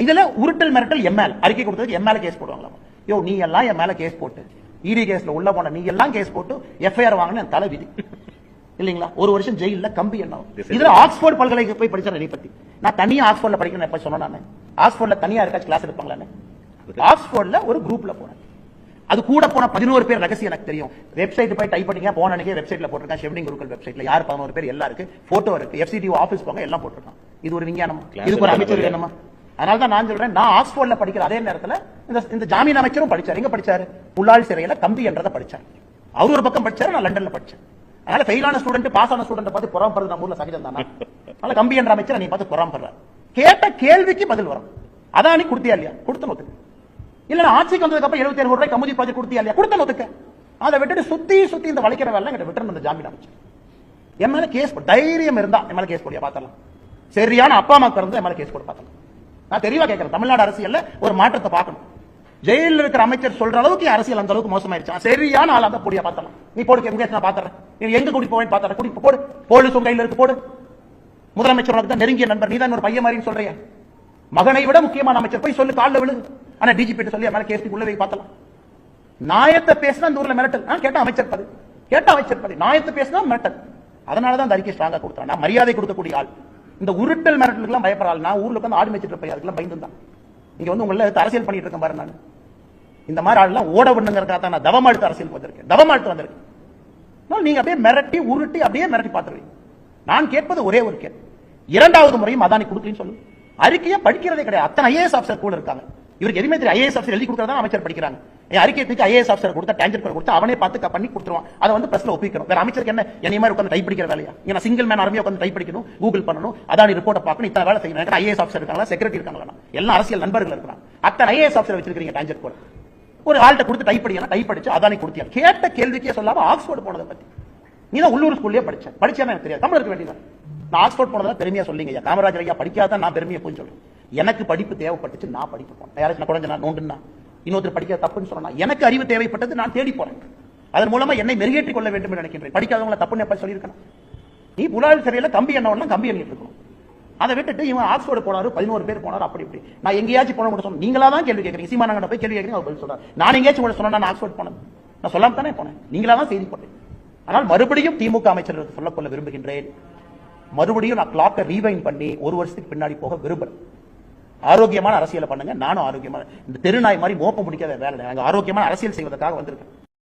இதுல உருட்டல் மிரட்டல் எம்எல் அறிக்கை கொடுத்ததுக்கு எம்எல் கேஸ் போடுவாங்களா? யோ நீ எல்லாம் என் மேல கேஸ் போட்டு இடி கேஸ்ல உள்ள போன நீ எல்லாம் கேஸ் போட்டு எஃப்ஐஆர் வாங்கின தலை விதி இல்லீங்களா? ஒரு வருஷம் ஜெயில கம்பி என்ன? இதுல ஆக்ஸ்போர்ட் பல்கலைக்கு போய் படிச்ச என்னை பத்தி நான் தனியா ஆக்ஸ்போர்ட்ல படிக்கணும் எப்ப சொன்னேன்? நான் ஆக்ஸ்போர்ட்ல தனியா இருக்காச்சு கிளாஸ் எடுப்பாங்களா? ஆக்ஸ்போர்ட்ல ஒரு குரூப்ல போனேன். அது கூட போன 11 பேர் ரகசியம் எனக்கு தெரியும். வெப்சைட் போய் டைப் பண்ணீங்க போன அன்னைக்கு வெப்சைட்ல போட்டிருக்கேன். ஷெவனிங் குருக்கள் வெப்சைட்ல யார் 11 பேர் எல்லாம் இருக்கு, போட்டோ இருக்கு, எஃப்சிடிஓ ஆபீஸ் போங்க எல்லாம் போட்டிருக்கான். இது ஒரு விஞ்ஞானமா? இதுக்கு ஒரு அமைச்சர் வேணுமா? அதனால தான் நான் சொல்றேன், நான் ஆக்ஸ்போர்ட்ல படிக்கிற அதே நேரத்தில் இந்த ஜாமீன் அமைச்சரும் படிச்சார். எங்க படிச்சாரு? புலால் சிறையில கம்பி என்றதை படிச்சார். அவர் ஒரு பக்கம் படிச்சாரு, நான் லண்டன்ல படிச்சேன். அதனால ஃபெயிலான ஸ்டூடெண்ட் பாஸ் ஆன ஸ்டூடெண்ட் பார்த்து புறம்படுறது நம்ம ஊர்ல சகஜம் தானே. அதனால கம்பி என்ற அமைச்சர் நீ பார்த்து புறம்படுறாரு. கேட்ட கேள்விக்கு பதில் வரும். அதான் நீ கொடுத்தியா இல்லையா? கொடுத்த நோத்துக்கு இல்ல ஆட்சிக்கு வந்ததுக்கு அப்புறம் 77 கோடி ரூபாய் கமுதி ப்ராஜெக்ட் கொடுத்தியா இல்லையா? கொடுத்த நோத்துக்கு. அதை விட்டுட்டு சுத்தி சுத்தி இந்த வளைக்கிற வேலை கிட்ட விட்டு இந்த ஜாமீன் அமைச்சர் என் மேல கேஸ் தைரியம் இருந்தா என் மேல கேஸ் போடியா பார்த்தலாம். சரியான அப்பா அம்மா பிறந்து என் மேல கேஸ் போட பார்த்தலாம். நான் தெளிவா கேட்கிறேன், தமிழ்நாடு அரசியல்ல ஒரு மாற்றத்தை பார்க்கணும். ஜெயிலில் இருக்கிற அமைச்சர் சொல்ற அளவுக்கு அரசியல் அந்த அளவுக்கு மோசமாயிருச்சு. சரியான ஆளா தான் போடியா பார்த்தலாம். நீ போடு, நான் பாத்துறேன். நீ எங்க கூட்டி போவேன் பாத்துறேன். கூட்டி போடு, போலீஸ் உங்க கையில இருக்கு போடு. முதலமைச்சர் உனக்கு தான் நெருங்கிய நண்பர், நீ தான் ஒரு பையன் மாதிரி சொல்றிய. மகனை விட முக்கியமான அமைச்சர் போய் சொல்லு, காலில் விழுது. ஆனா டிஜிபி சொல்லி மேல கேஸ் உள்ள போய் பார்த்தலாம். நாயத்தை பேசினா இந்த ஊர்ல மிரட்டல். கேட்ட அமைச்சர் பதவி, கேட்ட அமைச்சர் பதவி, நாயத்தை பேசினா மிரட்டல். அதனாலதான் அந்த அறிக்கை ஸ்ட்ராங்கா கொடுத்தான். நான் மரியாதை கொடுக்கக்கூடிய ஆள். இந்த உருட்டல் மிரட்டலுக்கு பயப்படாது. நான் ஊர்ல உட்காந்து ஆடு மேய்ச்சிட்டு இருப்பேன், அதுக்கெல்லாம் பயந்து தான் இங்க வந்து உங்களை அரசியல் பண்ணிட்டு இருக்கேன் பாரு. நான் இந்த மாதிரி ஆள் ஓட விடுங்கிறதுக்காக தான் நான் தவமாடுத்து அரசியல் வந்திருக்கேன், தவமாடுத்து வந்திருக்கேன். நீங்க அப்படியே மிரட்டி உருட்டி அப்படியே மிரட்டி பார்த்துருவீங்க. நான் கேட்பது ஒரே ஒரு கேள்வி, இரண்டாவது முறையும் அதானி கொடுக்கலன்னு சொல்லு. அறிக்கையை படிக்கிறதே கிடையாது. அத்தனை ஐஏஎஸ் ஆஃபீஸர் கூட இருக்காங்க. இவருக்கு எதுவுமே தெரியும். ஐஏஎஸ் ஆஃபீஸர் எழுதி கொடுக்கறதா அமைச்சர் படிக்கிறாங்க. அறிக்கை தூக்கி ஐஏஎஸ் ஆஃபீஸர் கொடுத்தா டேஞ்சர் கொடுத்து அவனே பார்த்து பண்ணி கொடுத்துருவான். அதை வந்து பிரஸ்ல ஒப்பிக்கணும். வேற அமைச்சருக்கு என்ன என்னை மாதிரி உட்காந்து டைப் படிக்கிற வேலையா? நான் சிங்கிள் மேன் ஆர்மியா உட்காந்து டைப் படிக்கணும், கூகுள் பண்ணணும், அதானி ரிப்போர்ட் பார்க்கணும், இத்தனை வேலை செய்யணும். ஐஏஎஸ் ஆஃபீஸர் இருக்காங்களா, செக்ரட்டரி இருக்காங்களா, எல்லாம் அரசியல் நண்பர்கள் இருக்காங்க. அத்தனை ஐஏஎஸ் ஆஃபீஸர் வச்சிருக்கீங்க டேஞ்சர் கூட. ஒரு ஆள்கிட்ட கொடுத்து டைப் படிக்கணும், டைப் படிச்சு அதானி கொடுத்தியா? கேட்ட கேள்விக்கே சொல்லாம ஆக்ஸ்போர்ட் போனதை பத்தி நீ தான் உள்ளூர் ஸ்கூல்லேயே படிச்சேன். படிச்சேன்னு எனக்கு தெரியாது, தமிழ் இருக்க வேண்டியதான். நான் ஆக்ஸ்போர்ட் போனதா பெருமையா சொல்லிங்க ஐயா. காமராஜர் ஐயா படிக்காதான் நான் பெருமையை போய் சொல்றேன். எனக்கு படிப்பு தேவைப்பட்டுச்சு, நான் படிக்க போனேன். யாராச்சும் குறைஞ்ச நான் நோண்டுனா இன்னொருத்தர் படிக்க தப்புன்னு சொன்னா, எனக்கு அறிவு தேவைப்பட்டது, நான் தேடி போறேன். அதன் மூலமா என்னை மெருகேற்றிக் கொள்ள வேண்டும் என்று நினைக்கின்றேன். படிக்காதவங்களை தப்புன்னு எப்ப சொல்லியிருக்கேன்? நீ புலால் சிறையில கம்பி என்ன கம்பி எண்ணிட்டு இருக்கணும். அதை விட்டுட்டு இவன் ஆக்ஸ்போர்ட் போனாரு, 11 பேர் போனாரு, அப்படி இப்படி. நான் எங்கேயாச்சும் போன கூட சொன்னேன். நீங்களா தான் கேள்வி கேட்கறீங்க. சீமானங்கிட்ட போய் கேள்வி கேட்கறீங்க, அவர் பதில் சொல்றாரு. நான் எங்கேயாச்சும் கூட சொன்னா நான் ஆக்ஸ்போர்ட் போனேன், நான் சொல்லாம தானே போனேன். நீங்களா தான் செய்தி போட்டேன். ஆனால் மறுபடியும் திமுக அமைச்சர்களுக்கு சொல்லக்கொள்ள விரும்புகின்றேன். மறுபடியும் நான் கிளாக்கை ரீவைண்ட் பண்ணி ஒரு வருஷத்துக்கு பின்னாடி போக விரும்புறேன். ஆரோக்கியமான அரசியலை பண்ணுங்க. நானும் ஆரோக்கியமான இந்த தெருநாய் மாதிரி மோப்பம் முடிக்காத வேலை. நாங்கள் ஆரோக்கியமான அரசியல் செய்வதற்காக வந்திருக்கேன்.